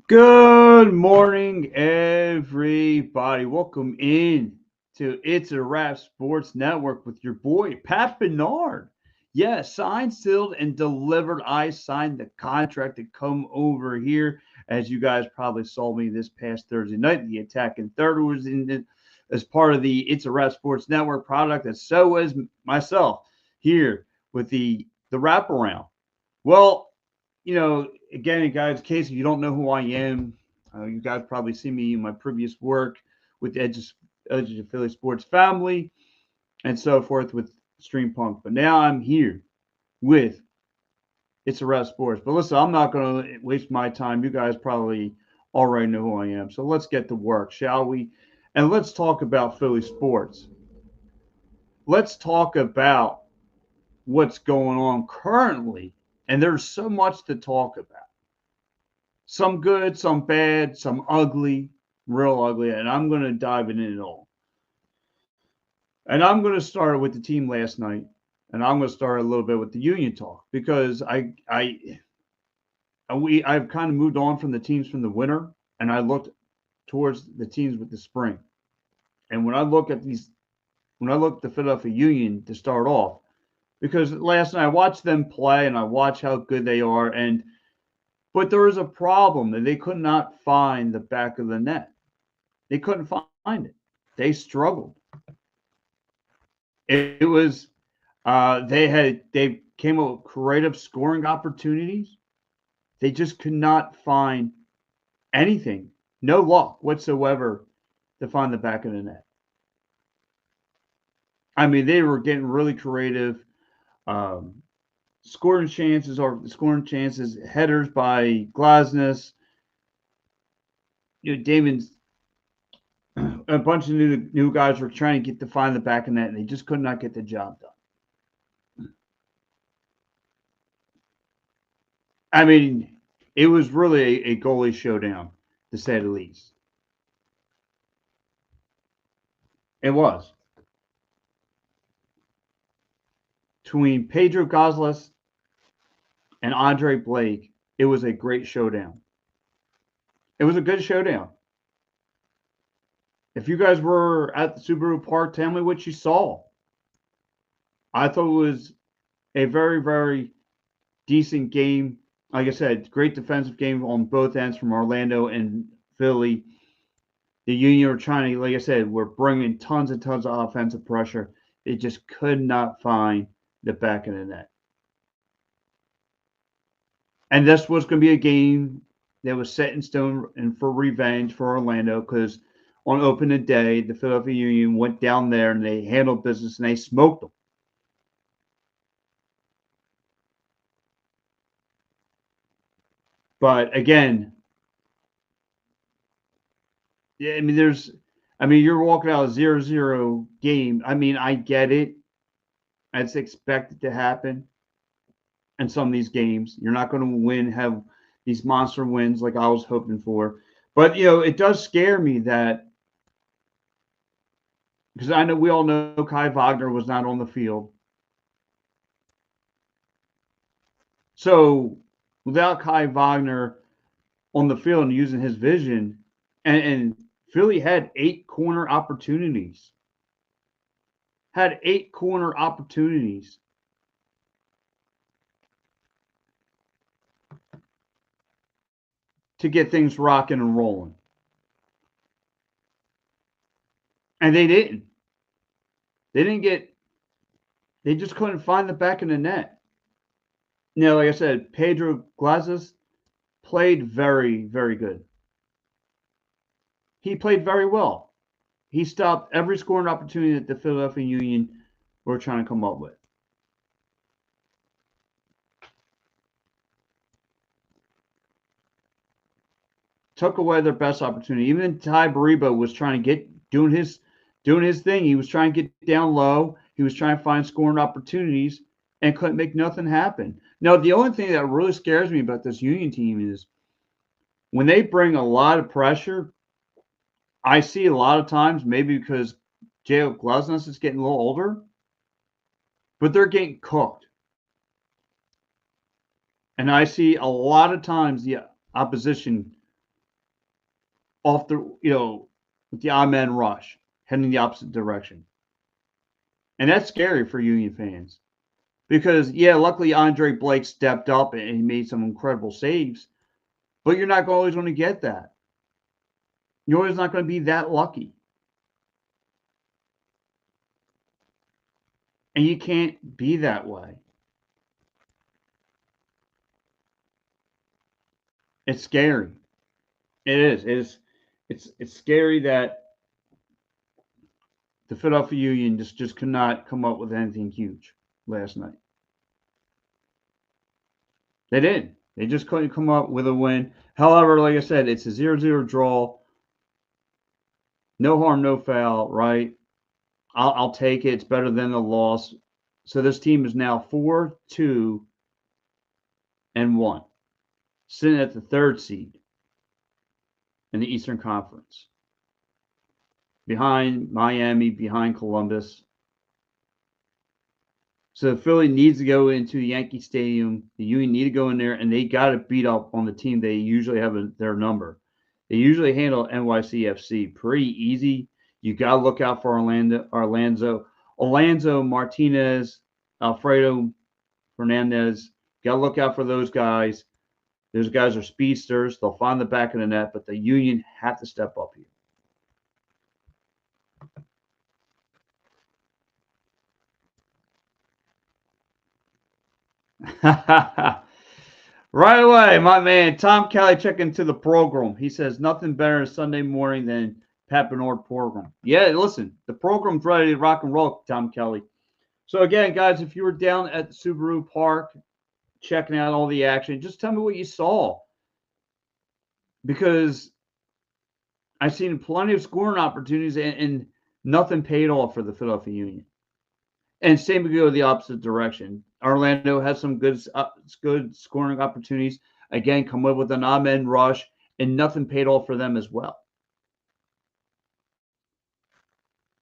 Good morning, everybody. Welcome in to It's a Wrap Sports Network with your boy, Pat Bernard. Yes, signed, sealed, and delivered. I signed the contract to come over here. As you guys probably saw me this past Thursday night, the Attacking Third was in the, as part of the It's a Wrap Sports Network product, and so was myself here with the Wraparound. Well, again, guys, in case you don't know who I am, you guys probably see me in my previous work with the Edge of Philly Sports Family and so forth with Stream Punk. But now I'm here with It's a Rap Sports. But listen, I'm not going to waste my time. You guys probably already know who I am. So let's get to work, shall we? And let's talk about Philly sports. Let's talk about what's going on currently. And there's so much to talk about. Some good, some bad, some ugly, real ugly, and I'm going to dive in it all. And I'm going to start with the team last night, and I'm going to start a little bit with the Union talk because I've kind of moved on from the teams from the winter, and I looked towards the teams with the spring. And when I look at the Philadelphia Union to start off, because last night I watched them play and I watched how good they are, but there was a problem that they could not find the back of the net. They couldn't find it. They struggled. It was they came up with creative scoring opportunities. They just could not find anything. No luck whatsoever to find the back of the net. I mean, they were getting really creative. Um, scoring chances, headers by Glasnes. Damon's a bunch of new guys were trying to get to find the back of net, and they just could not get the job done. I mean, it was really a goalie showdown, to say the least. It was between Pedro Gonzalez and Andre Blake. It was a great showdown. It was a good showdown. If you guys were at the Subaru Park, tell me what you saw. I thought it was a very, very decent game. Like I said, great defensive game on both ends from Orlando and Philly. The Union were trying to, like I said, we're bringing tons and tons of offensive pressure. They just could not find the back of the net. And this was going to be a game that was set in stone and for revenge for Orlando because on opening day, the Philadelphia Union went down there and they handled business and they smoked them. But again, yeah, I mean, you're walking out a 0-0 game. I mean, I get it. It's expected to happen in some of these games. You're not going to have these monster wins like I was hoping for. But, it does scare me that because I know we all know Kai Wagner was not on the field. So without Kai Wagner on the field and using his vision, and Philly had 8 corner opportunities. Had 8 corner opportunities. To get things rocking and rolling. And they didn't. They didn't get, they just couldn't find the back of the net. Like I said, Pedro Glazes played very, very good. He played very well. He stopped every scoring opportunity that the Philadelphia Union were trying to come up with. Took away their best opportunity. Even Ty Baribo was trying to doing his thing. He was trying to get down low. He was trying to find scoring opportunities and couldn't make nothing happen. Now, the only thing that really scares me about this Union team is when they bring a lot of pressure, I see a lot of times, maybe because J.O. Glasnes is getting a little older, but they're getting cooked. And I see a lot of times the opposition off the, with the odd man rush, heading the opposite direction. And that's scary for Union fans because, yeah, luckily Andre Blake stepped up and he made some incredible saves, but you're not always going to get that. You're always not going to be that lucky. And you can't be that way. It's scary. It is. It's scary that the Philadelphia Union just could not come up with anything huge last night. They didn't. They just couldn't come up with a win. However, like I said, it's a 0-0 draw. No harm, no foul, right? I'll take it. It's better than a loss. So this team is now 4-2-1, sitting at the 3rd seed in the Eastern Conference, behind Miami, behind Columbus. So Philly needs to go into Yankee Stadium. The Union need to go in there, and they got to beat up on the team they usually have their number. They usually handle NYCFC pretty easy. You got to look out for Orlando Martinez, Alfredo Fernandez. Got to look out for those guys. Those guys are speedsters. They'll find the back of the net, but the Union have to step up here. Right away, my man Tom Kelly checking to the program. He says nothing better Sunday morning than Pat Bernard program. Yeah, listen, the program's ready to rock and roll, Tom Kelly. So again, guys, if you were down at the Subaru Park checking out all the action, just tell me what you saw. Because I've seen plenty of scoring opportunities and nothing paid off for the Philadelphia Union. And same would go the opposite direction. Orlando has some good scoring opportunities. Again, come up with an odd man rush, and nothing paid off for them as well.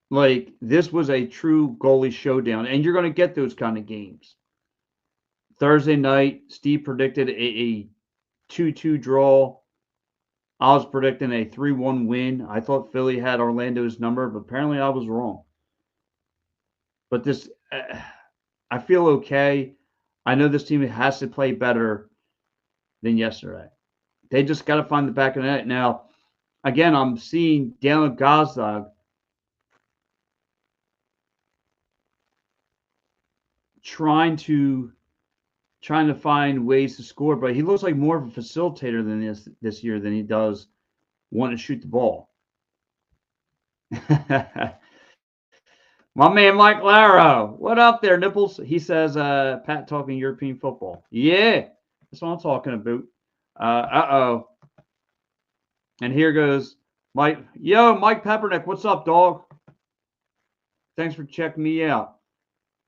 Like, this was a true goalie showdown, and you're going to get those kind of games. Thursday night, Steve predicted a 2-2 draw. I was predicting a 3-1 win. I thought Philly had Orlando's number, but apparently I was wrong. But this, I feel okay. I know this team has to play better than yesterday. They just got to find the back of the net. Now, again, I'm seeing Daniel Gazdag trying to find ways to score, but he looks like more of a facilitator than this year than he does wanting to shoot the ball. My man Mike Laro, what up there, Nipples? He says, Pat talking European football. Yeah, that's what I'm talking about. Uh-oh. And here goes Mike. Yo, Mike Peppernick, what's up, dog? Thanks for checking me out.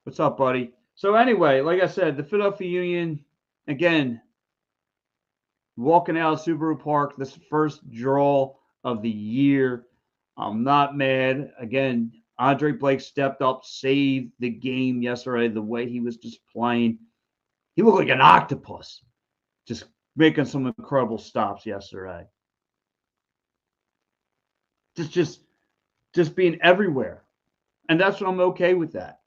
What's up, buddy? So anyway, like I said, the Philadelphia Union, again, walking out of Subaru Park, this first draw of the year. I'm not mad. Again, Andre Blake stepped up, saved the game yesterday, the way he was just playing. He looked like an octopus, just making some incredible stops yesterday. Just being everywhere. And that's what I'm okay with that.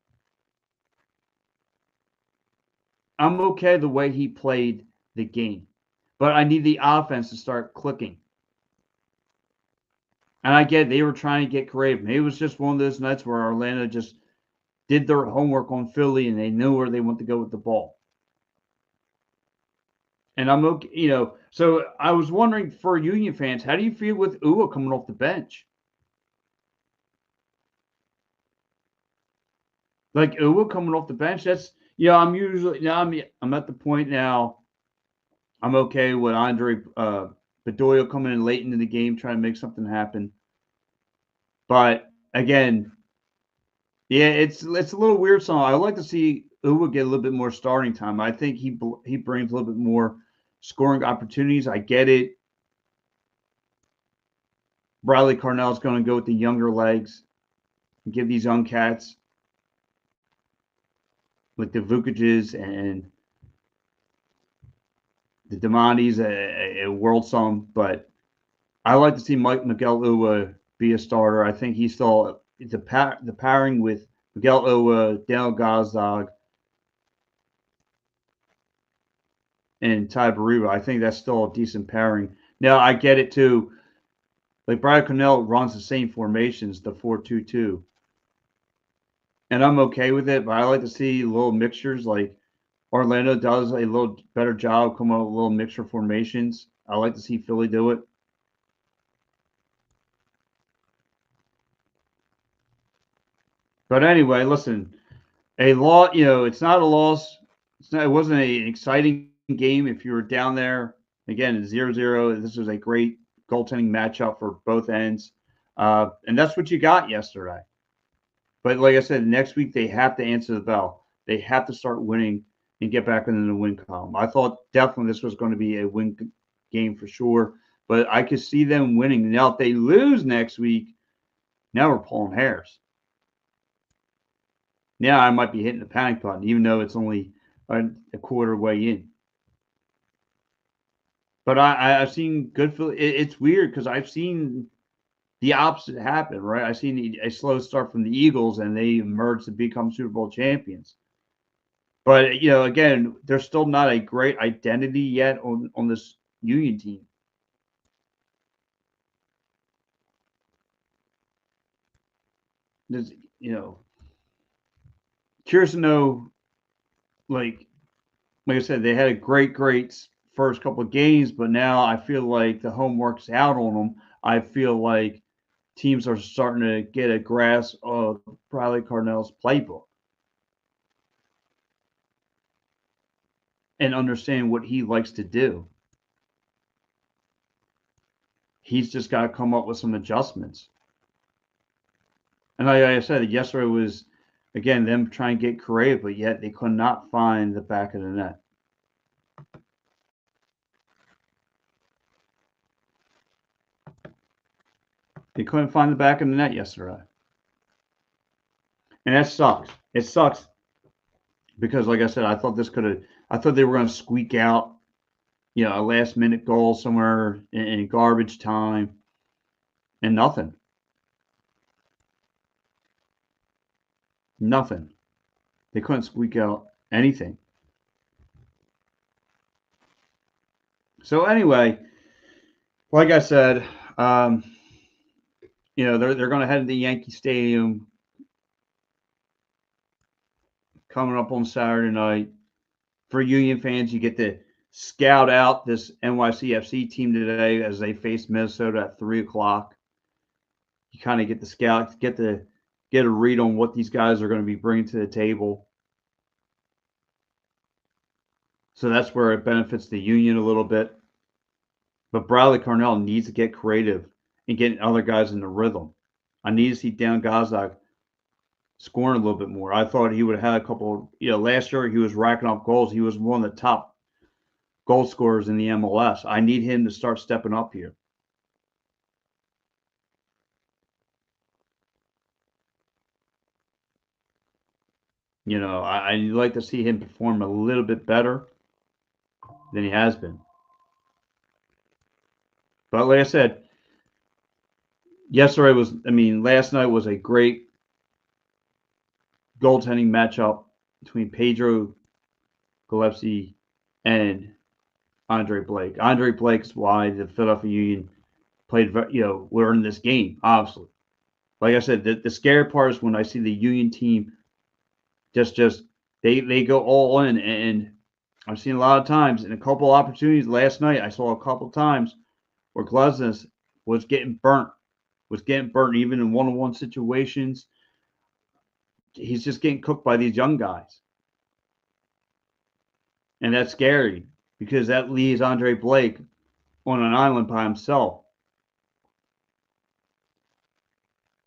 I'm okay the way he played the game. But I need the offense to start clicking. And I get they were trying to get creative. Maybe it was just one of those nights where Orlando just did their homework on Philly and they knew where they want to go with the ball. And I'm okay, so I was wondering for Union fans, how do you feel with Uwa coming off the bench? Like Uwa coming off the bench, that's I'm usually now I'm at the point now. I'm okay with Andre Bedoya coming in late into the game, trying to make something happen. But again, yeah, it's a little weird. So I would like to see Uwa get a little bit more starting time. I think he brings a little bit more scoring opportunities. I get it. Bradley Carnell's going to go with the younger legs and give these young cats like the Vukic's and the Demontis a world song, but I like to see Mike Miguel Uwa be a starter. I think he's still the pairing with Miguel Uwa, Daniel Gazdag, and Ty Bariba. I think that's still a decent pairing. Now I get it too. Like Brad Cornell runs the same formations, the 4-2-2, and I'm okay with it. But I like to see little mixtures. Like Orlando does a little better job coming up with little mixture formations. I like to see Philly do it. But anyway, listen, a lot. It's not a loss. It wasn't an exciting game if you were down there. Again, it's 0-0. This was a great goaltending matchup for both ends, and that's what you got yesterday. But like I said, next week they have to answer the bell. They have to start winning and get back into the win column. I thought definitely this was going to be a win game for sure, but I could see them winning. Now, if they lose next week, now we're pulling hairs. Now I might be hitting the panic button, even though it's only a quarter way in. But I've seen good. It's weird because I've seen the opposite happen, right? I've seen a slow start from the Eagles, and they emerged to become Super Bowl champions. But again, there's still not a great identity yet on this Union team. There's, curious to know, like I said, they had a great first couple of games, but now I feel like the homework's out on them. I feel like teams are starting to get a grasp of Bradley Cardinel's playbook and understand what he likes to do. He's just got to come up with some adjustments. And like I said, yesterday was, again, them trying to get creative, but yet they could not find the back of the net. They couldn't find the back of the net yesterday. And that sucks. It sucks because, like I said, I thought they were going to squeak out, a last minute goal somewhere in garbage time and nothing. Nothing. They couldn't squeak out anything. So anyway, like I said, they're going to head to the Yankee Stadium coming up on Saturday night. For Union fans, you get to scout out this NYCFC team today as they face Minnesota at 3:00. You kind of get the scout, get a read on what these guys are going to be bringing to the table. So that's where it benefits the Union a little bit. But Bradley Cornell needs to get creative and get other guys in the rhythm. I need to see Dan Gazdag scoring a little bit more. I thought he would have had a couple. Last year he was racking up goals. He was one of the top goal scorers in the MLS. I need him to start stepping up here. I'd like to see him perform a little bit better than he has been. But like I said, last night was a great goaltending matchup between Pedro Gillespie and Andre Blake. Andre Blake's why the Philadelphia Union played, were in this game, obviously. Like I said, the scary part is when I see the Union team just they go all in, and I've seen a lot of times in a couple opportunities last night. I saw a couple times where Glesnes was getting burnt even in one-on-one situations. He's just getting cooked by these young guys, and that's scary because that leaves Andre Blake on an island by himself.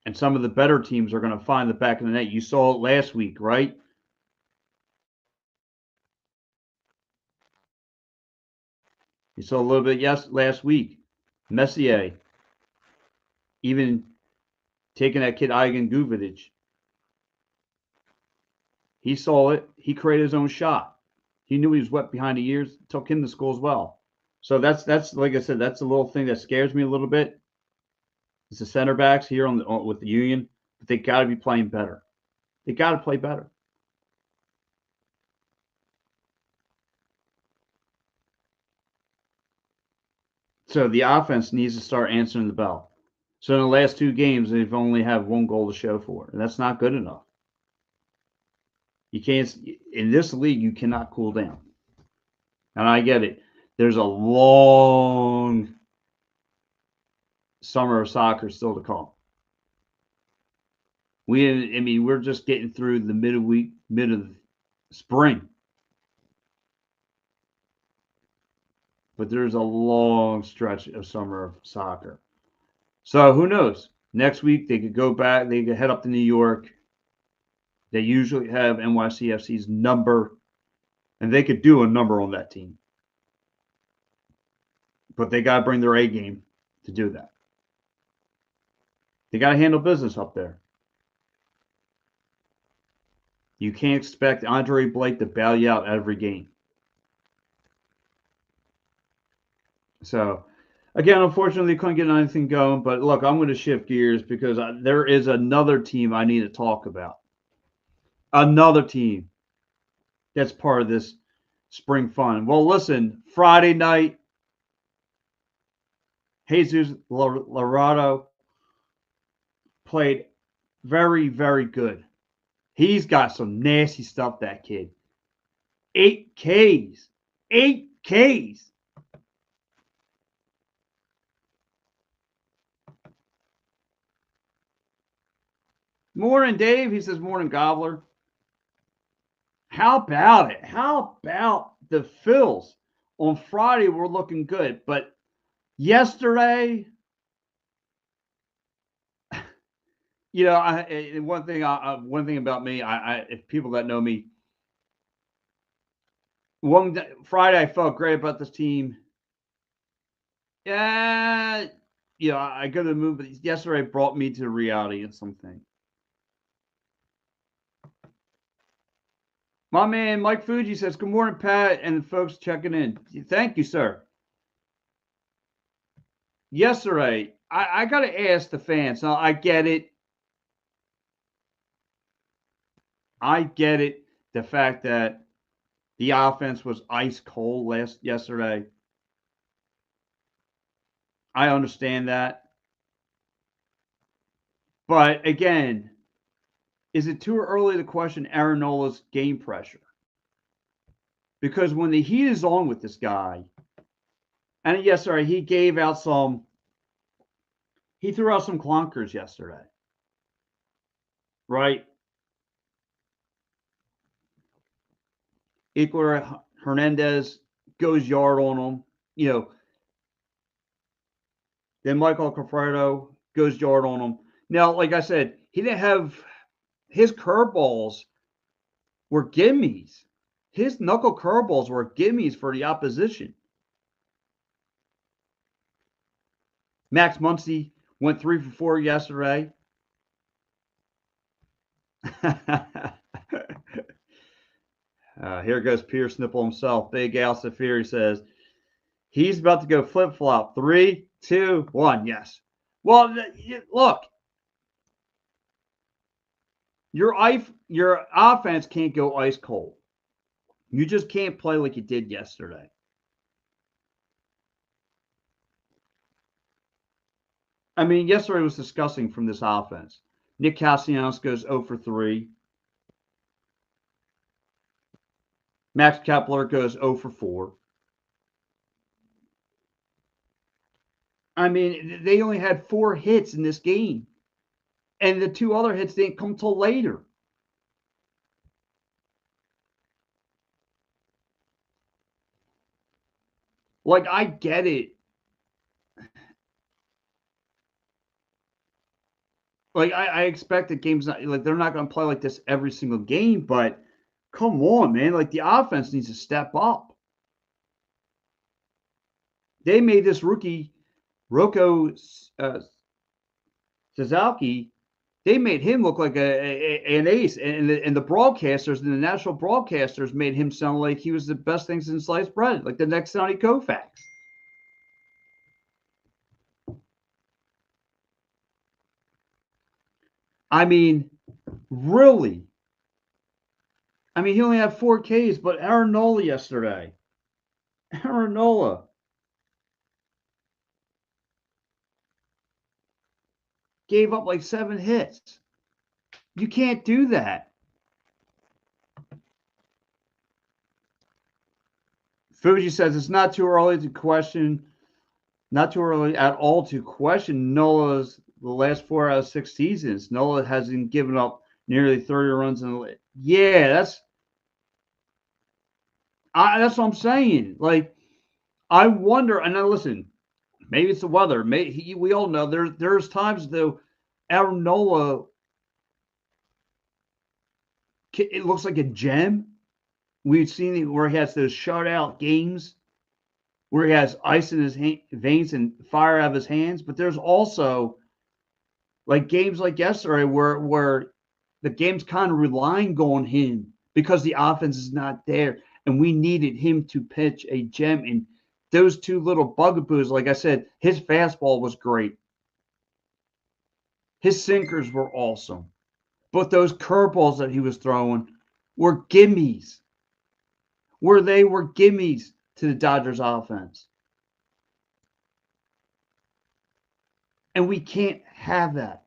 And some of the better teams are going to find the back of the net. You saw it last week, right? You saw a little bit last week. Messier even taking that kid Igan Guvidic. He saw it. He created his own shot. He knew he was wet behind the ears. Took him to school as well. So that's like I said, that's a little thing that scares me a little bit. It's the center backs here with the Union, but they got to be playing better. They got to play better. So the offense needs to start answering the bell. So in the last 2 games, they've only have 1 goal to show for it, and that's not good enough. You can't in this league. You cannot cool down, and I get it. There's a long summer of soccer still to come. We're just getting through the mid of spring, but there's a long stretch of summer of soccer. So who knows? Next week they could go back. They could head up to New York. They usually have NYCFC's number, and they could do a number on that team. But they got to bring their A game to do that. They got to handle business up there. You can't expect Andre Blake to bail you out every game. So, again, unfortunately, couldn't get anything going. But look, I'm going to shift gears because there is another team I need to talk about. Another team that's part of this spring fun. Well, listen, Friday night, Jesus Lorado played very, very good. He's got some nasty stuff, that kid. 8 Ks. 8 Ks. Morning, Dave. He says, morning, Gobbler. How about it? How about the Phils? On Friday, we're looking good. But yesterday, one thing about me, if people that know me, Friday I felt great about this team. Yeah, I go to the moon, but yesterday brought me to reality of something. My man Mike Fuji says, good morning, Pat, and the folks checking in. Thank you, sir. Yesterday, I got to ask the fans. Now, I get it. The fact that the offense was ice cold yesterday. I understand that. But again, is it too early to question Aaron Nola's game pressure? Because when the heat is on with this guy, and yesterday he threw out some clunkers yesterday, right? Equal Hernandez goes yard on him, then Michael Cafredo goes yard on him. Now, like I said, he didn't have his curveballs were gimmies. His knuckle curveballs were gimmies for the opposition. Max Muncy went 3 for 4 yesterday. Here goes Pierce Nipple himself. Big Al Safiri says he's about to go flip-flop. 3, 2, 1. Yes. Well, look. Your offense can't go ice cold. You just can't play like you did yesterday. I mean, yesterday was disgusting from this offense. Nick Castellanos goes 0 for 3. Max Kepler goes 0 for 4. I mean, they only had 4 hits in this game. And the 2 other hits didn't come till later. Like, I get it. Like, I expect that games, like, they're not going to play like this every single game, but come on, man. Like, the offense needs to step up. They made this rookie, Roko Suzuki, they made him look like an ace. And the broadcasters and the national broadcasters made him sound like he was the best thing since sliced bread, like the next Sonny Koufax. I mean, really. I mean, he only had 4 Ks, but Aaron Nola yesterday. Aaron Nola gave up like 7 hits. You can't do that. Fuji says it's not too early to question, not too early at all to question Nola's the last 4 out of 6 seasons. Nola hasn't given up nearly 30 runs in the. Yeah, that's what I'm saying. Like, I wonder, and now listen, maybe it's the weather. We all know there's times though. Aaron Nola, it looks like a gem. We've seen it where he has those shutout games where he has ice in his veins and fire out of his hands. But there's also like games like yesterday where the game's kind of relying on him because the offense is not there, and we needed him to pitch a gem. And those two little bugaboos, like I said, his fastball was great. His sinkers were awesome. But those curveballs that he was throwing were gimmies. Where they were gimmies to the Dodgers offense. And we can't have that.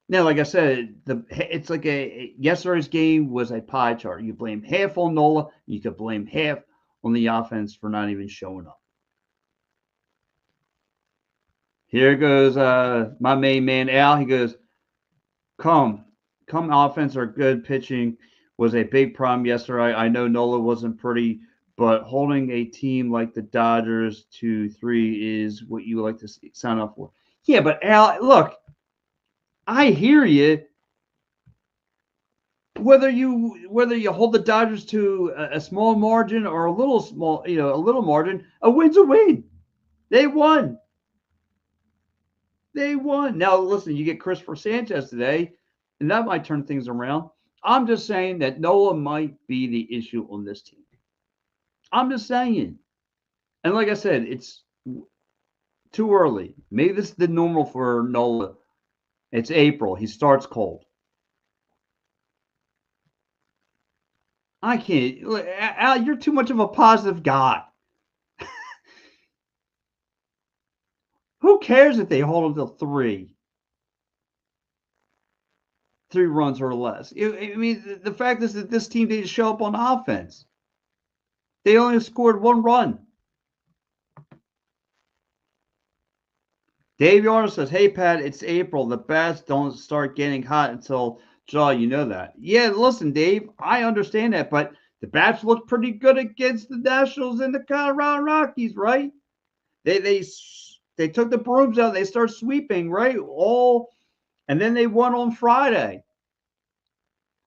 Now, like I said, it's like yesterday's game was a pie chart. You blame half on Nola, you could blame half on the offense for not even showing up. Here goes my main man Al. He goes, come offense or good pitching was a big problem yesterday. I know Nola wasn't pretty, but holding a team like the Dodgers to 3 is what you like to sign up for. Yeah, but Al, look, I hear you. Whether you hold the Dodgers to a small margin or a little small, a little margin, a win's a win. They won. They won. Now listen, you get Christopher Sanchez today, and that might turn things around. I'm just saying that Nola might be the issue on this team. I'm just saying. And like I said, it's too early. Maybe this is the normal for Nola. It's April. He starts cold. I can't. Al, you're too much of a positive guy. Who cares if they hold him to 3 runs or less? I mean, the fact is that this team didn't show up on offense. They only scored 1 run. Dave Yarner says, "Hey Pat, it's April. The bats don't start getting hot until July. You know that." Yeah, listen, Dave, I understand that, but the bats looked pretty good against the Nationals and the Colorado Rockies, right? They took the brooms out. They start sweeping, right? And then they won on Friday.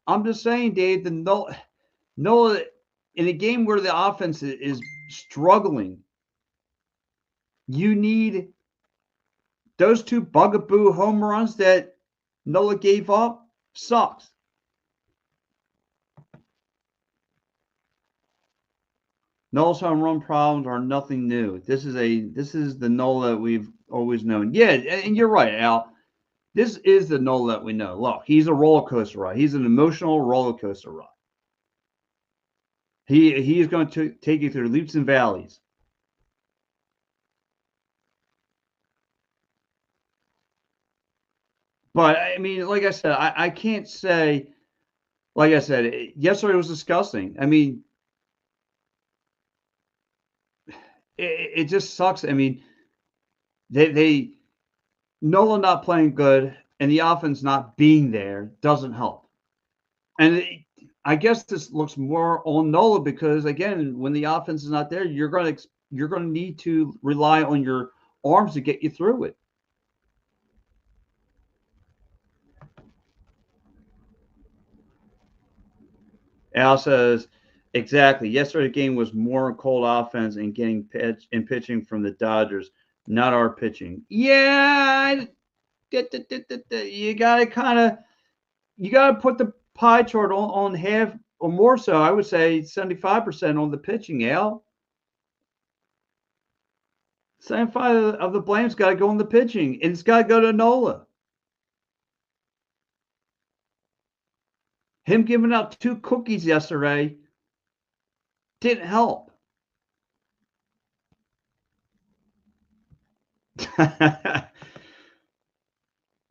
I'm just saying, Dave, Nola in a game where the offense is struggling, you need those 2 bugaboo home runs that Nola gave up. Sucks. Nola's home run problems are nothing new. This is the Nola that we've always known. Yeah, and you're right, Al. This is the Nola that we know. Look, he's a roller coaster ride. He's an emotional roller coaster ride. He is going to take you through leaps and valleys. But I mean, like I said, I can't say. Like I said, yesterday was disgusting. I mean, it just sucks. I mean, they Nola not playing good and the offense not being there doesn't help. And I guess this looks more on Nola because again, when the offense is not there, you're going to need to rely on your arms to get you through it. Al says, exactly. Yesterday's game was more cold offense and getting pitching from the Dodgers, not our pitching. Yeah, you gotta put the pie chart on half or more so. I would say 75% on the pitching, Al. 75 of the blame's got to go on the pitching, and it's got to go to Nola. Him giving out 2 cookies yesterday didn't help.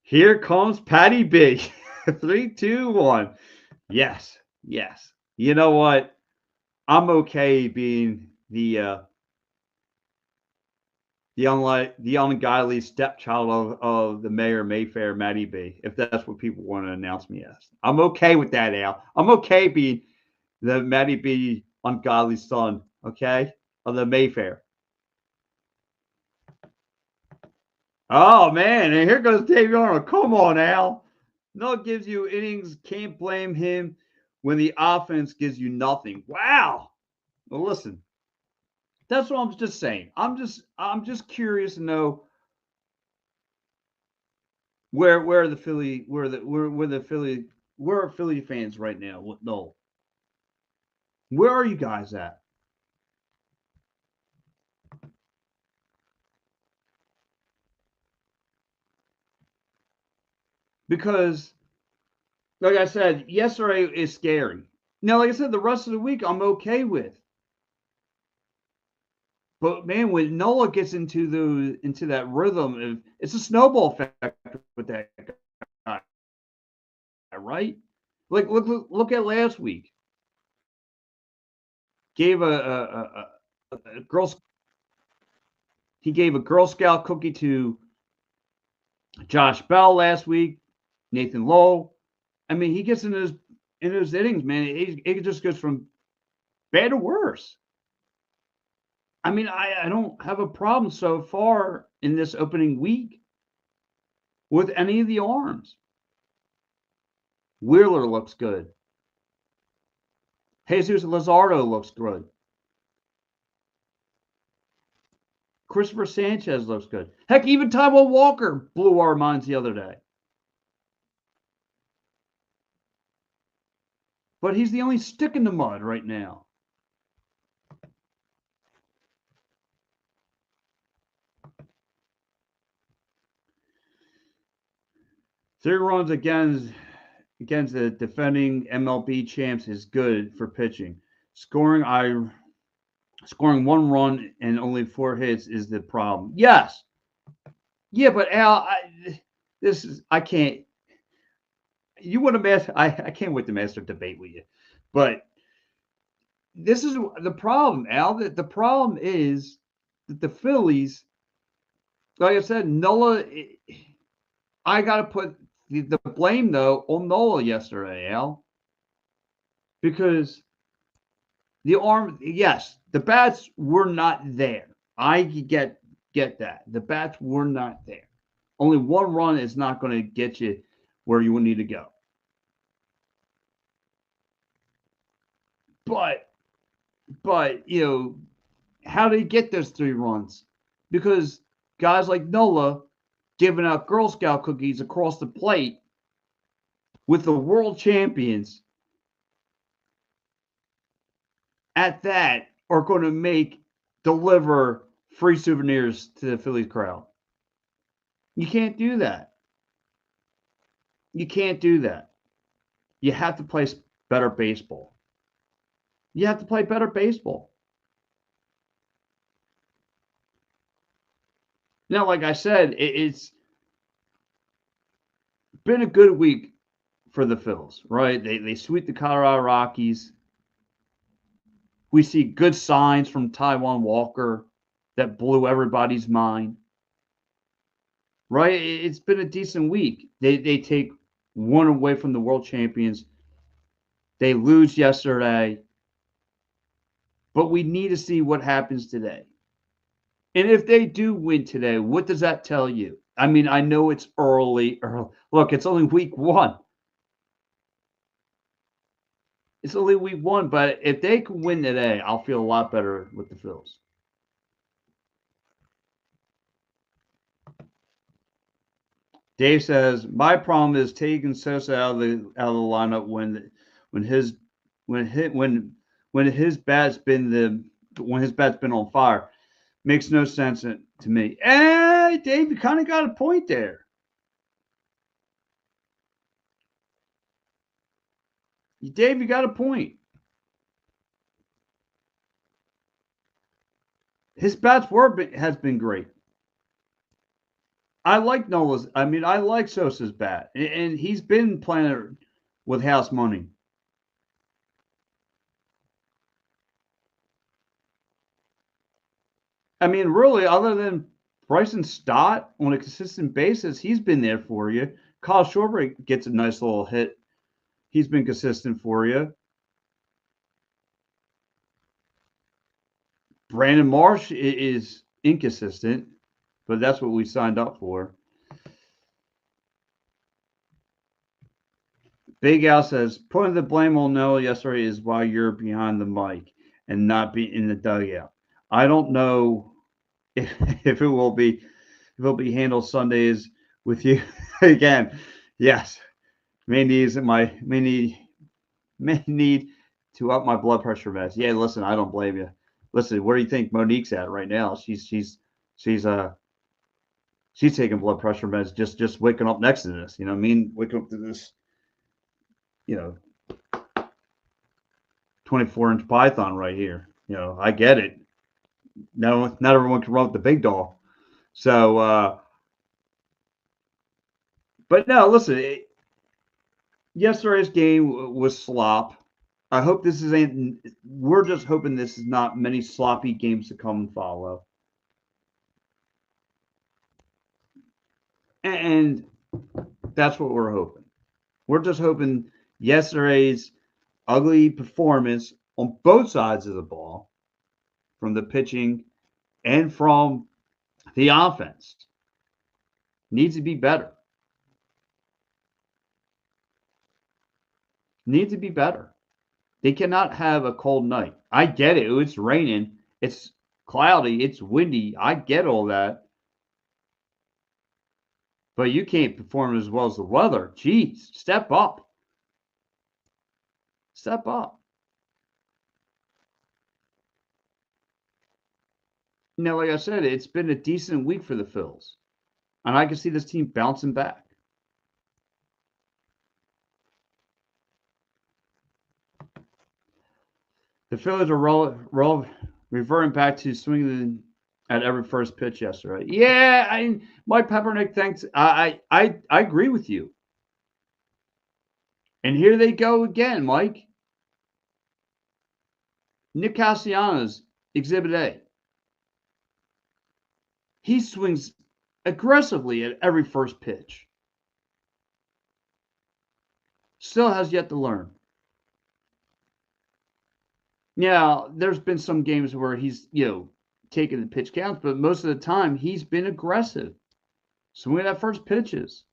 Here comes Patty B. 3, 2, 1. Yes, yes. You know what? I'm okay being the ungodly stepchild of the Mayor Mayfair, Matty B, if that's what people want to announce me as. I'm okay with that, Al. I'm okay being the Matty B ungodly son, okay, of the Mayfair. Oh man, and here goes Davey Arnold. Come on, Al. No gives you innings, can't blame him when the offense gives you nothing. Wow. Well, listen, that's what I'm just saying. I'm just curious to know where the Philly where the Philly where are Philly fans right now? No, where are you guys at? Because like I said, yesterday is scary. Now, like I said, the rest of the week I'm okay with. But man, when Nola gets into that rhythm, it's a snowball effect with that guy, right? Like look at last week. Gave a girl he gave a Girl Scout cookie to Josh Bell last week. Nathan Lowe. I mean, he gets in his innings, man. It just goes from bad to worse. I mean, I don't have a problem so far in this opening week with any of the arms. Wheeler looks good. Jesus Lazardo looks good. Christopher Sanchez looks good. Heck, even Taiwan Walker blew our minds the other day. But he's the only stick in the mud right now. 3 runs against the defending MLB champs is good for pitching. Scoring 1 run and only 4 hits is the problem. Yes. Yeah, but Al, I can't. You want to master? I can't wait to master debate with you, but this is the problem, Al. The problem is that the Phillies, like I said, Nola. I got to put the blame though on Nola yesterday, Al, because the arm. Yes, the bats were not there. I get that. The bats were not there. Only 1 run is not going to get you where you need to go. But how did he get those 3 runs? Because guys like Nola giving out Girl Scout cookies across the plate with the world champions at that are going to deliver free souvenirs to the Phillies crowd. You can't do that. You can't do that. You have to play better baseball. You have to play better baseball. Now, like I said, it's been a good week for the Phils, right? They sweep the Colorado Rockies. We see good signs from Taiwan Walker that blew everybody's mind. Right? It's been a decent week. They take 1 away from the world champions. They lose yesterday. But we need to see what happens today. And if they do win today, what does that tell you? I mean, I know it's early. Look, it's only week 1. It's only week 1, but if they can win today, I'll feel a lot better with the Phils. Dave says my problem is taking Sosa out of the lineup when his when his bat's been on fire. Makes no sense to me. Hey, Dave, you kind of got a point there. Dave, you got a point. His bats has been great. I like Nola's. I mean, I like Sosa's bat, and he's been playing with house money. I mean, really, other than Bryson Stott on a consistent basis, he's been there for you. Kyle Schwarber gets a nice little hit. He's been consistent for you. Brandon Marsh is inconsistent, but that's what we signed up for. Big Al says, putting the blame on Noah yesterday is why you're behind the mic and not be in the dugout. I don't know if it will be handled Sundays with you again. Yes, may need to up my blood pressure meds. Yeah, listen, I don't blame you. Listen, where do you think Monique's at right now? She's taking blood pressure meds just waking up next to this. You know what I mean? Waking up to this, you know, 24-inch python right here. You know, I get it. No, not everyone can run with the big doll. So, but no, listen. Yesterday's game was slop. I hope this isn't. We're just hoping this is not many sloppy games to come and follow. And that's what we're hoping. We're just hoping yesterday's ugly performance on both sides of the ball, from the pitching and from the offense, needs to be better. Needs to be better. They cannot have a cold night. I get it. It's raining. It's cloudy. It's windy. I get all that. But you can't perform as well as the weather. Jeez, step up. Step up. You know, like I said, it's been a decent week for the Phils. And I can see this team bouncing back. The Phillies are reverting back to swinging at every first pitch yesterday. Yeah, Mike Peppernick thinks I agree with you. And here they go again, Mike. Nick Castellanos, Exhibit A. He swings aggressively at every first pitch. Still has yet to learn. Now, there's been some games where he's, taking the pitch counts, but most of the time he's been aggressive. Swinging at first pitches.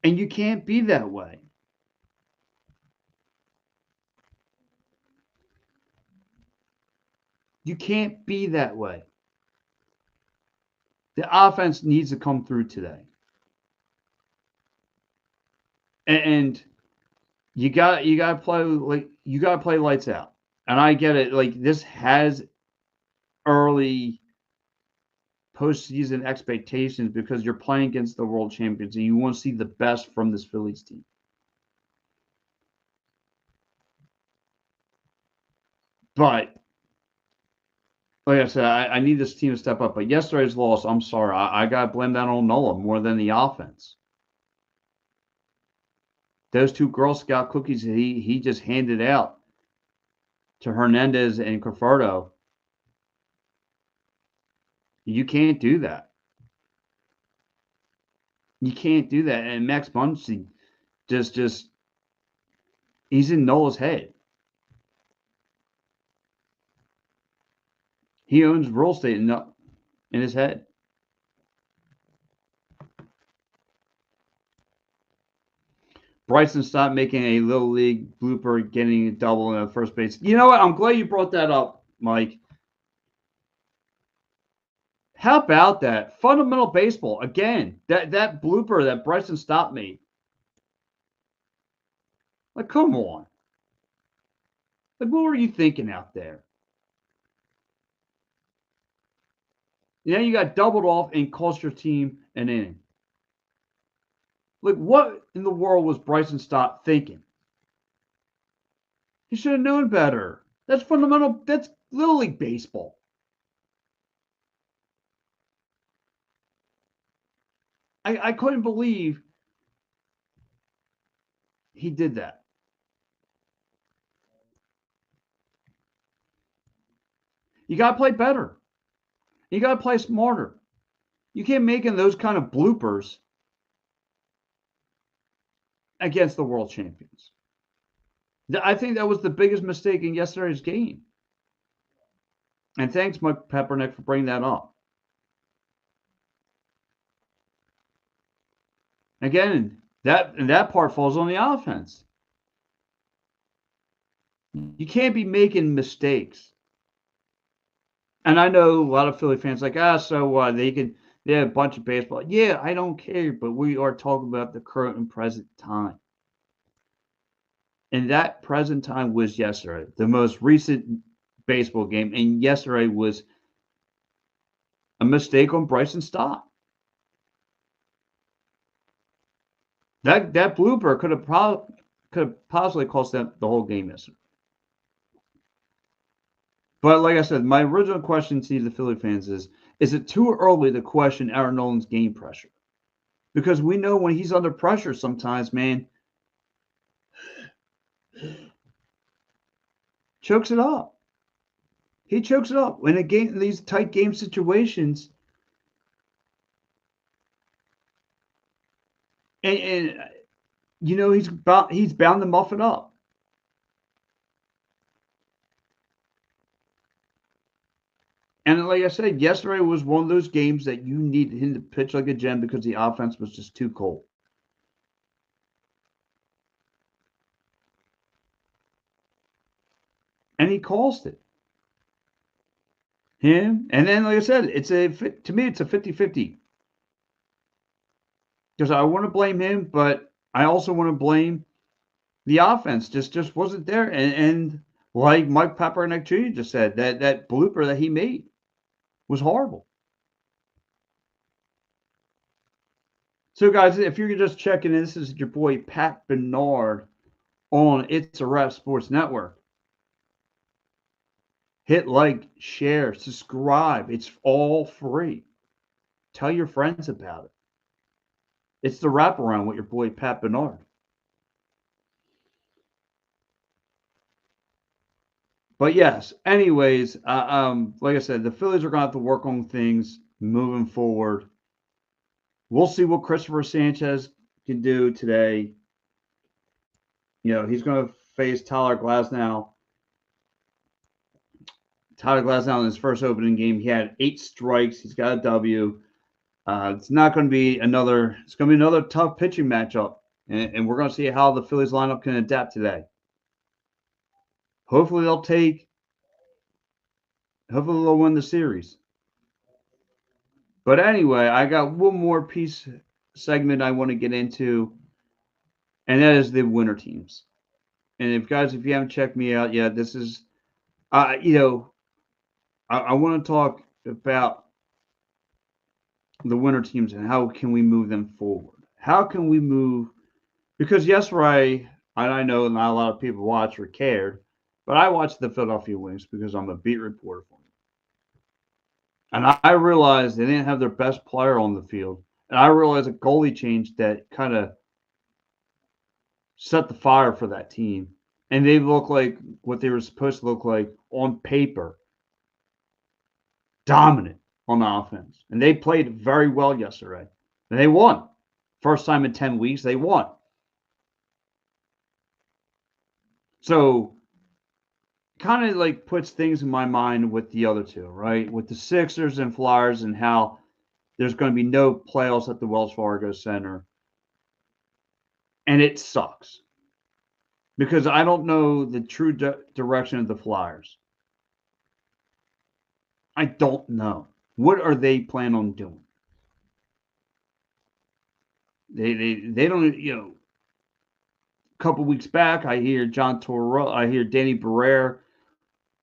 And you can't be that way. You can't be that way. The offense needs to come through today. And you got to play lights out. And I get it. Like, this has early postseason expectations because you're playing against the world champions and you want to see the best from this Phillies team. But like I said, I need this team to step up. But yesterday's loss, I'm sorry. I got to blame that on Nola more than the offense. Those two Girl Scout cookies he just handed out to Hernandez and Conforto. You can't do that. You can't do that. And Max Muncy just he's in Nola's head. He owns real estate in his head. Bryson stopped making a little league blooper, getting a double in the first base. You know what? I'm glad you brought that up, Mike. How about that? Fundamental baseball. Again, that blooper that Bryson Stott made. Like, come on. Like, what were you thinking out there? You got doubled off and cost your team an inning. Like, what in the world was Bryson Stott thinking? He should have known better. That's fundamental. That's Little League baseball. I couldn't believe he did that. You got to play better. You got to play smarter. You can't make those kind of bloopers against the world champions. I think that was the biggest mistake in yesterday's game. And thanks, Mike Peppernick, for bringing that up. Again, that part falls on the offense. You can't be making mistakes. And I know a lot of Philly fans like, so what? They have a bunch of baseball. Yeah, I don't care, but we are talking about the current and present time. And that present time was yesterday, the most recent baseball game. And yesterday was a mistake on Bryson Stott. That blooper could have possibly cost them the whole game yesterday. But like I said, my original question to the Philly fans is it too early to question Aaron Nolan's game pressure? Because we know when he's under pressure sometimes, man, chokes it up. He chokes it up. In these tight game situations, and you know he's bound to muff it up. And like I said, yesterday was one of those games that you needed him to pitch like a gem because the offense was just too cold. And he caused it. Him. And then, like I said, to me, it's a 50-50. Because I want to blame him, but I also want to blame the offense. Just wasn't there. And like Mike Peppernick Jr. just said, that blooper that he made was horrible. So, guys, if you're just checking in, this is your boy Pat Bernard on It's a Wrap Sports Network. Hit like, share, subscribe. It's all free. Tell your friends about it. It's the Wraparound with your boy Pat Bernard. But yes, anyways, like I said, the Phillies are going to have to work on things moving forward. We'll see what Christopher Sanchez can do today. You know, he's going to face Tyler Glasnow. Tyler Glasnow in his first opening game, he had 8 strikes. He's got a W. It's going to be another tough pitching matchup, and we're going to see how the Phillies lineup can adapt today. Hopefully they'll win the series. But anyway, I got one more segment I want to get into, and that is the winter teams. And if you haven't checked me out yet, this is, I want to talk about the winter teams and how can we move them forward? How can we move? Because yesterday, I know not a lot of people watched or cared, but I watched the Philadelphia Wings because I'm a beat reporter for them. And I realized they didn't have their best player on the field. And I realized a goalie change that kind of set the fire for that team. And they look like what they were supposed to look like on paper. Dominant on the offense. And they played very well yesterday. And they won. First time in 10 weeks, they won. So kind of like puts things in my mind with the other two, right? With the Sixers and Flyers and how there's going to be no playoffs at the Wells Fargo Center. And it sucks. Because I don't know the true direction of the Flyers. I don't know. What are they planning on doing? They don't, a couple weeks back, I hear Danny Barrera,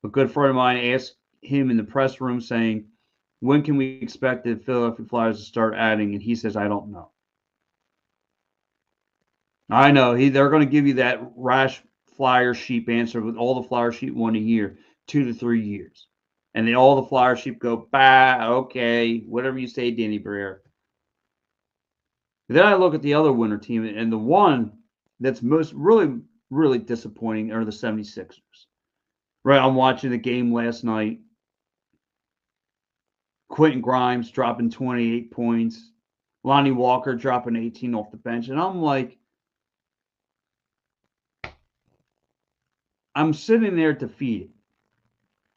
a good friend of mine, asked him in the press room saying, when can we expect the Philadelphia Flyers to start adding? And he says, I don't know. I know they're going to give you that rash flyer sheep answer with all the flyer sheep want to hear 2 to 3 years, and then all the flyer sheep go bah okay whatever you say, Danny Briere. Then I look at the other winter team, and the one that's most really disappointing are the 76ers. Right, I'm watching the game last night. Quentin Grimes dropping 28 points, Lonnie Walker dropping 18 off the bench, and I'm like, I'm sitting there defeated.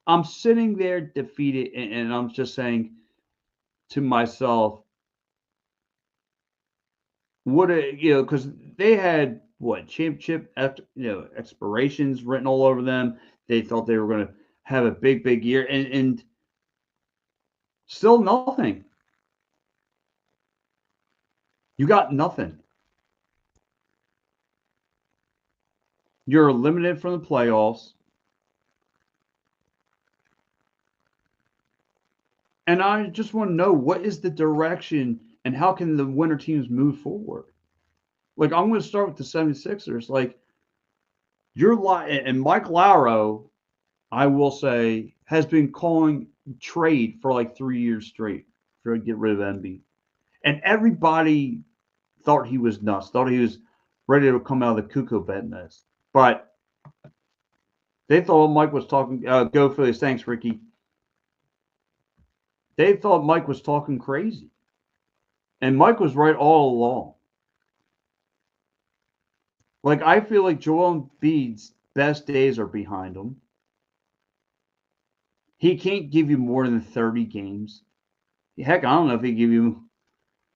I'm sitting there defeated, and I'm just saying to myself, what a because they had what championship after expirations written all over them. They thought they were going to have a big year, and still nothing. You got nothing. You're eliminated from the playoffs. And I just want to know what is the direction and how can the winter teams move forward? Like, I'm going to start with the 76ers. Like, and Mike Lauro, I will say, has been calling trade for like 3 years straight for to get rid of Embiid. And everybody thought he was nuts, thought he was ready to come out of the cuckoo bed nest. But they thought Mike was talking, go for this. Thanks, Ricky. They thought Mike was talking crazy. And Mike was right all along. Like, I feel like Joel Embiid's best days are behind him. He can't give you more than 30 games. Heck, I don't know if he can give you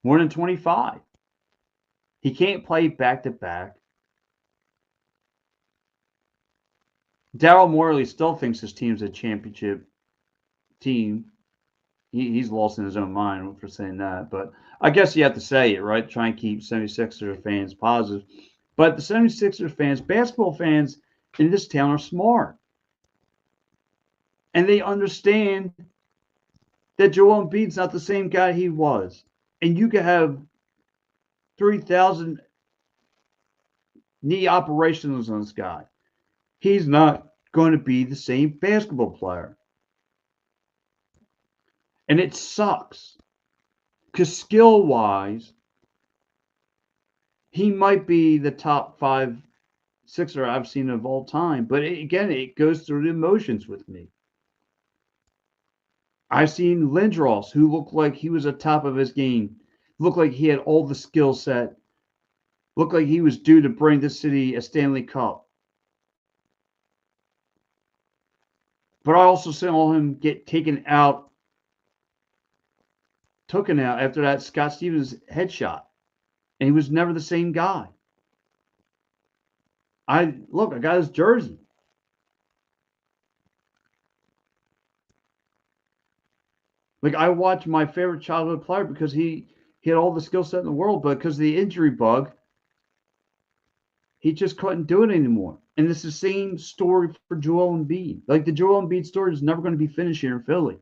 more than 25. He can't play back to back. Daryl Morey still thinks his team's a championship team. He's lost in his own mind for saying that. But I guess you have to say it, right? Try and keep 76ers fans positive. But the 76ers fans, basketball fans in this town are smart. And they understand that Joel Embiid's not the same guy he was. And you could have 3,000 knee operations on this guy. He's not going to be the same basketball player. And it sucks. Because skill-wise, he might be the top 5 Sixer I've seen of all time. But again, it goes through the emotions with me. I've seen Lindros, who looked like he was at top of his game, looked like he had all the skill set, looked like he was due to bring this city a Stanley Cup. But I also saw him get taken out after that Scott Stevens headshot. And he was never the same guy. I got his jersey. Like, I watched my favorite childhood player because he had all the skill set in the world, but because of the injury bug, he just couldn't do it anymore. And it's the same story for Joel Embiid. Like, the Joel Embiid story is never going to be finished here in Philly.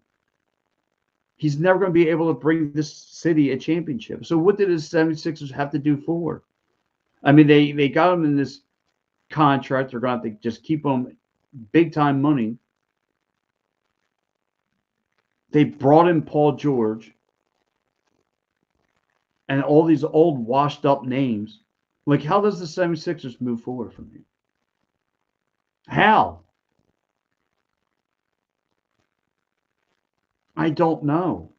He's never going to be able to bring this city a championship. So what did the 76ers have to do for? I mean, they got him in this contract. They're going to have to just keep him big-time money. They brought in Paul George and all these old washed-up names. Like, how does the 76ers move forward from here? How? I don't know.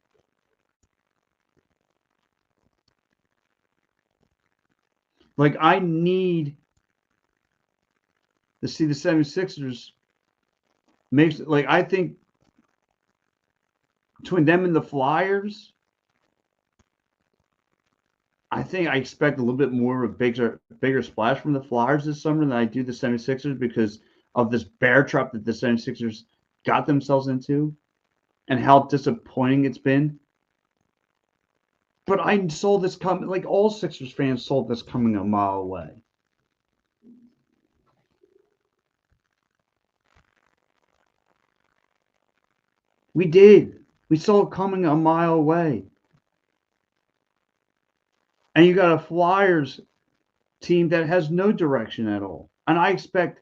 Like, I need to see the 76ers makes like I think between them and the Flyers, I think I expect a little bit more of a bigger splash from the Flyers this summer than I do the 76ers because of this bear trap that the 76ers got themselves into and how disappointing it's been. But I saw this coming, like all Sixers fans saw this coming a mile away. We did. We saw it coming a mile away. And you got a Flyers team that has no direction at all. And I expect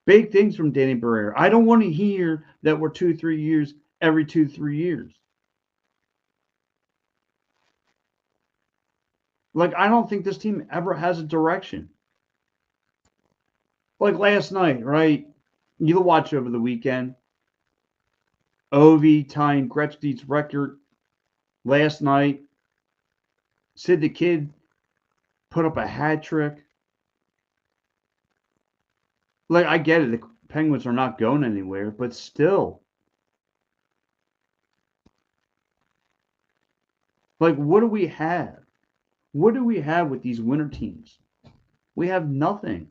big things from Danny Barrera. I don't want to hear that we're 2, 3 years every 2, 3 years. Like, I don't think this team ever has a direction. Like last night, right? You watch over the weekend. Ovi tying Gretzky's record last night. Sid the Kid put up a hat trick. Like, I get it. The Penguins are not going anywhere, but still. Like, what do we have? What do we have with these winter teams? We have nothing.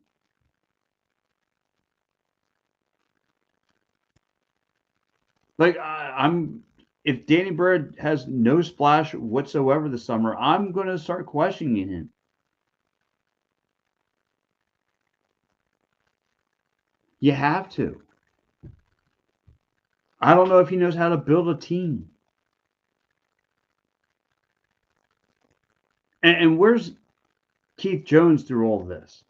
Like, I'm if Danny Bird has no splash whatsoever this summer, I'm going to start questioning him. You have to. I don't know if he knows how to build a team. And where's Keith Jones through all this?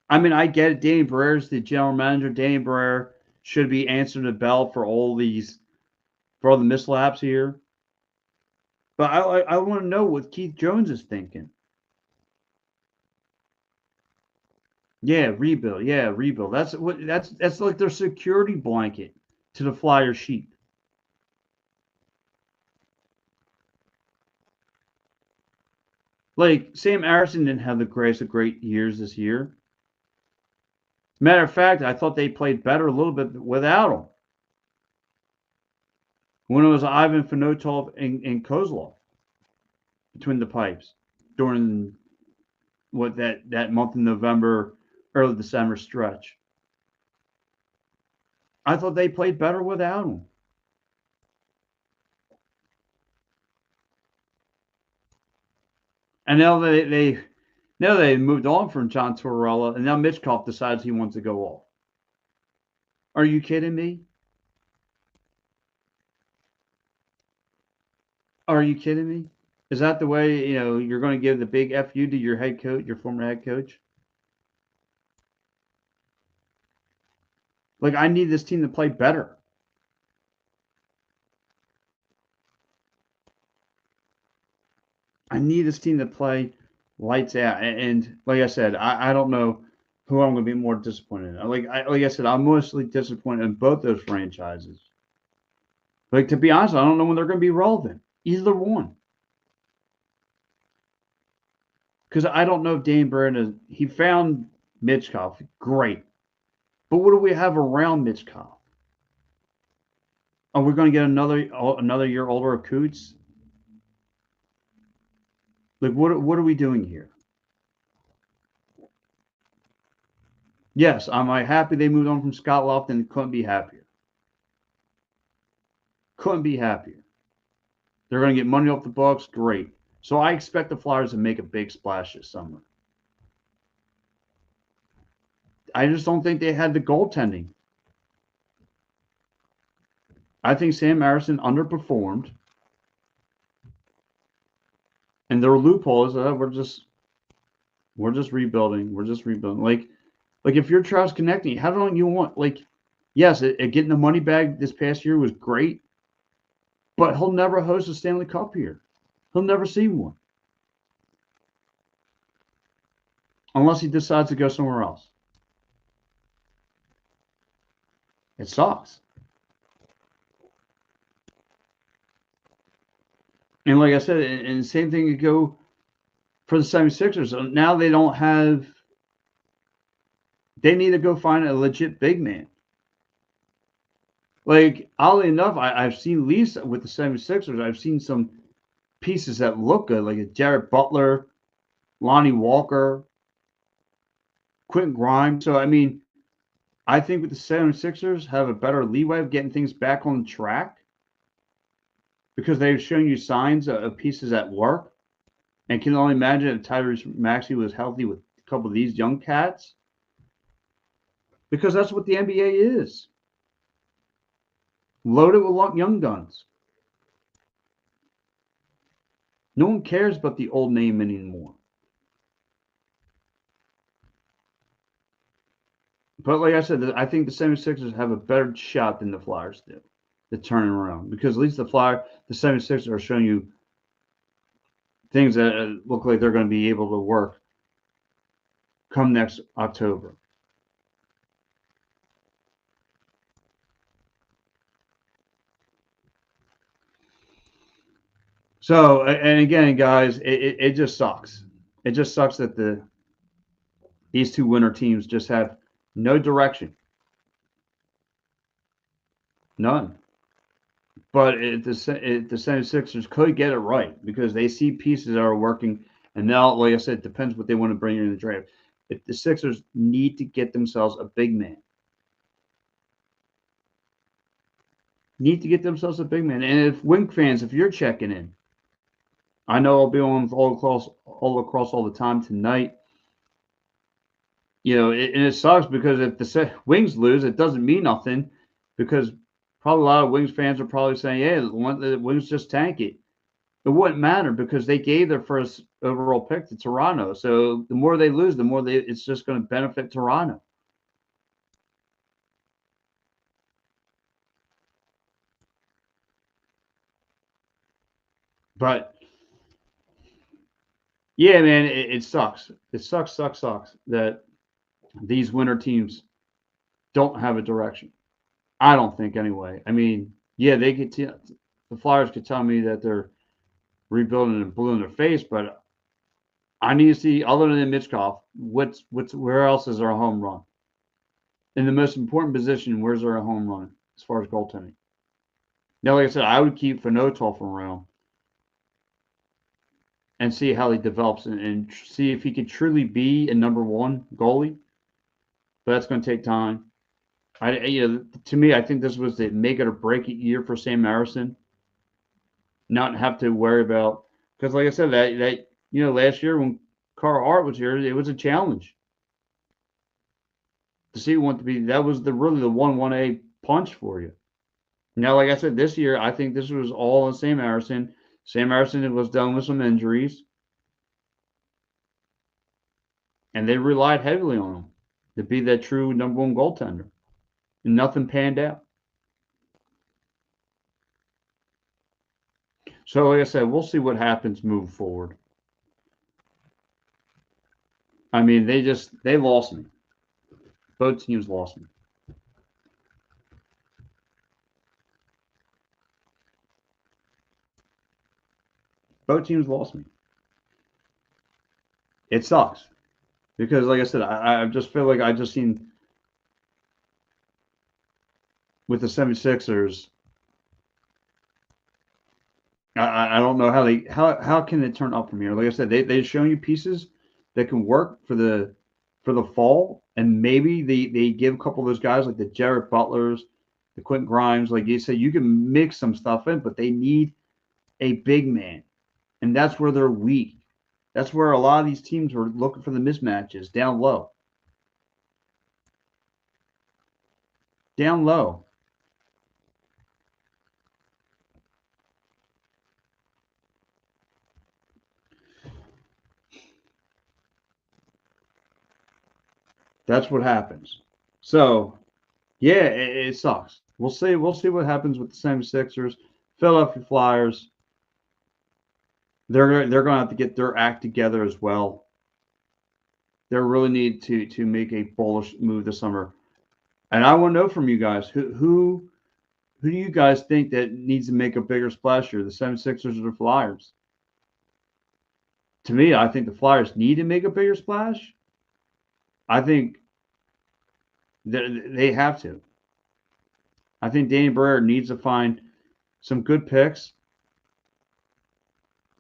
I mean, I get it. Danny Barrera's the general manager. Danny Barrera should be answering the bell for all the mislaps here. But I want to know what Keith Jones is thinking. Yeah, rebuild. Yeah, rebuild. That's like their security blanket to the Flyer sheep. Like Sam Harrison didn't have the greatest of great years this year. Matter of fact, I thought they played better a little bit without him. When it was Ivan Fedotov and Kozlov between the pipes during what that month in November, early December stretch. I thought they played better without him. And now they moved on from John Tortorella, and now Mitchkov decides he wants to go off. Are you kidding me? Are you kidding me? Is that the way you're going to give the big FU to your head coach, your former head coach? Like, I need this team to play better. I need this team to play lights out. And like I said, I don't know who I'm going to be more disappointed in. Like I said, I'm mostly disappointed in both those franchises. Like, to be honest, I don't know when they're going to be relevant. Either one. Because I don't know if Dane Byrne he found Mitchkov. Great. But what do we have around Mitchkov? Are we going to get another year older of Coots? Like, what are we doing here? Yes, am I happy they moved on from Scott Lofton? Couldn't be happier. Couldn't be happier. They're going to get money off the books. Great. So I expect the Flyers to make a big splash this summer. I just don't think they had the goaltending. I think Sam Harrison underperformed. And their loophole is we're just rebuilding. We're just rebuilding. Like if you're Travis Konecny, how long you want? Like, yes, getting the money bag this past year was great, but he'll never host a Stanley Cup here. He'll never see one unless he decides to go somewhere else. It sucks. And like I said, and the same thing could go for the 76ers. Now they don't have. They need to go find a legit big man. Like, oddly enough, I've seen Leafs with the 76ers. I've seen some pieces that look good, like a Jared Butler, Lonnie Walker, Quentin Grimes. So, I mean, I think with the 76ers have a better leeway of getting things back on track because they've shown you signs of pieces that work. And can only imagine if Tyrese Maxey was healthy with a couple of these young cats. Because that's what the NBA is. Loaded with young guns. No one cares about the old name anymore. But like I said, I think the 76ers have a better shot than the Flyers do to turn it around because at least the 76ers are showing you things that look like they're going to be able to work come next October. So, and again, guys, it just sucks. It just sucks that these two winter teams just have no direction, none. But the 76ers could get it right because they see pieces that are working. And now, like I said, it depends what they want to bring in the draft. If the Sixers need to get themselves a big man, And if Wink fans, if you're checking in, I know I'll be on all across all the time tonight. And it sucks because if the Wings lose, it doesn't mean nothing because probably a lot of Wings fans are probably saying, "Yeah, the Wings just tank it." It wouldn't matter because they gave their first overall pick to Toronto. So the more they lose, the more it's just going to benefit Toronto. But yeah, man, it sucks. It sucks that these winter teams don't have a direction. I don't think anyway. I mean, yeah, the Flyers could tell me that they're rebuilding and blue in their face, but I need to see other than Mitchkov, where else is our home run? In the most important position, where's our home run as far as goaltending? Now, like I said, I would keep Fanotov around and see how he develops and see if he can truly be a number one goalie. But that's going to take time. To me, I think this was the make it or break it year for Sam Harrison. Not have to worry about because, like I said, that last year when Carl Hart was here, it was a challenge to see who wanted to be. That was really the 1-1A punch for you. Now, like I said, this year I think this was all on Sam Harrison. Sam Harrison was dealing with some injuries, and they relied heavily on him to be that true number one goaltender. And nothing panned out. So, like I said, we'll see what happens moving forward. I mean, they lost me. Both teams lost me. Both teams lost me. It sucks because, like I said, I just feel like I just seen with the 76ers. I don't know how can it turn up from here. Like I said, they've shown you pieces that can work for the fall, and maybe they give a couple of those guys like the Jarrett Butlers, the Quentin Grimes, like you said, you can mix some stuff in, but they need a big man, and that's where they're weak. That's where a lot of these teams are looking for the mismatches down low. Down low. That's what happens. So yeah, it sucks. We'll see. We'll see what happens with the 76ers, Philadelphia Flyers. They're going to have to get their act together as well. They really need to make a bullish move this summer. And I want to know from you guys who do you guys think that needs to make a bigger splash here, the 76ers or the Flyers? To me, I think the Flyers need to make a bigger splash. I think that they have to. I think Danny Briere needs to find some good picks.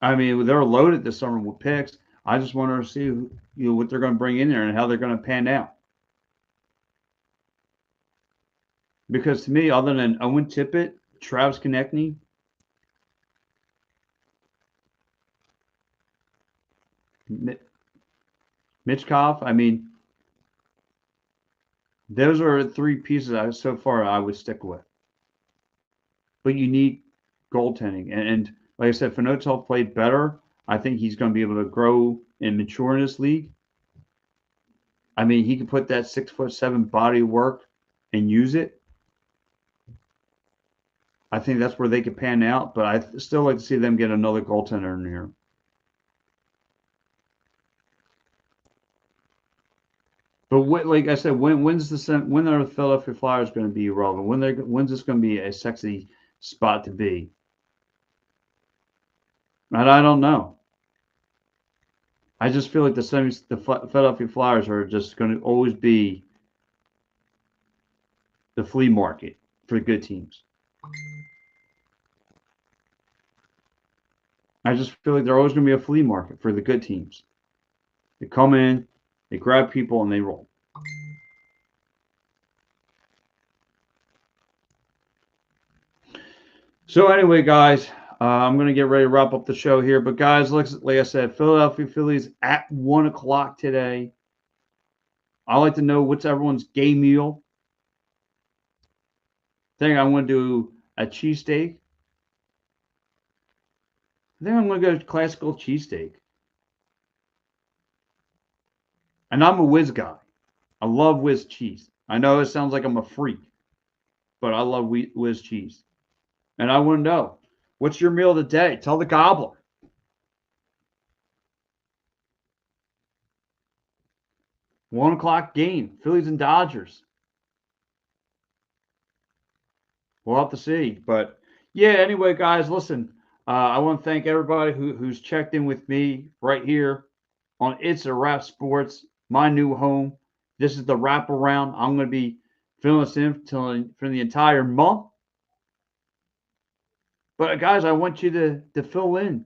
I mean, they're loaded this summer with picks. I just want to see what they're going to bring in there and how they're going to pan out. Because to me, other than Owen Tippett, Travis Konechny, Mitchkov, I mean, those are three pieces so far I would stick with. But you need goaltending. And like I said, Fanotov played better. I think he's going to be able to grow and mature in this league. I mean, he can put that 6'7" body work and use it. I think that's where they could pan out, but I still like to see them get another goaltender in here. But like I said, when are the Philadelphia Flyers going to be relevant? When's this going to be a sexy spot to be? And I don't know. I just feel like the Philadelphia Flyers are just going to always be the flea market for good teams. I just feel like they're always going to be a flea market for the good teams. They come in, they grab people, and they roll. So anyway, guys, I'm going to get ready to wrap up the show here. But guys, like I said, Philadelphia Phillies at 1 o'clock today. I like to know what's everyone's game meal. I think I'm going to do a cheesesteak. I think I'm going to go classical cheesesteak. And I'm a whiz guy. I love whiz cheese. I know it sounds like I'm a freak, but I love whiz cheese. And I want to know, what's your meal of the day? Tell the gobbler. One o'clock game, Phillies and Dodgers. We'll have to see. But yeah, anyway, guys, listen, I want to thank everybody who's checked in with me right here on It's a Wrap Sports, my new home. This is the Wraparound. I'm going to be filling this in for the entire month. But guys, I want you to fill in.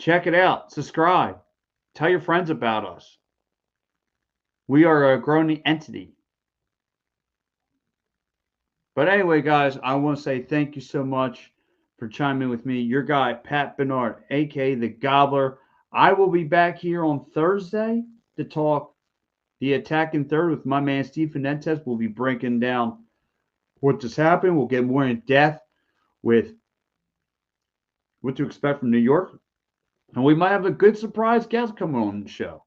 Check it out. Subscribe. Tell your friends about us. We are a growing entity. But anyway, guys, I want to say thank you so much for chiming in with me. Your guy, Pat Bernard, a.k.a. The Gobbler. I will be back here on Thursday to talk the attacking third with my man, Steve Fernandez. We'll be breaking down what just happened. We'll get more in depth with what to expect from New York. And we might have a good surprise guest coming on the show.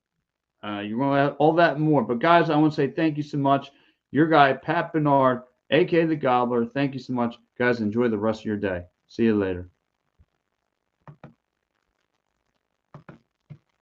You're going to have all that and more. But, guys, I want to say thank you so much. Your guy, Pat Bernard, a.k.a. The Gobbler. Thank you so much. Guys, enjoy the rest of your day. See you later.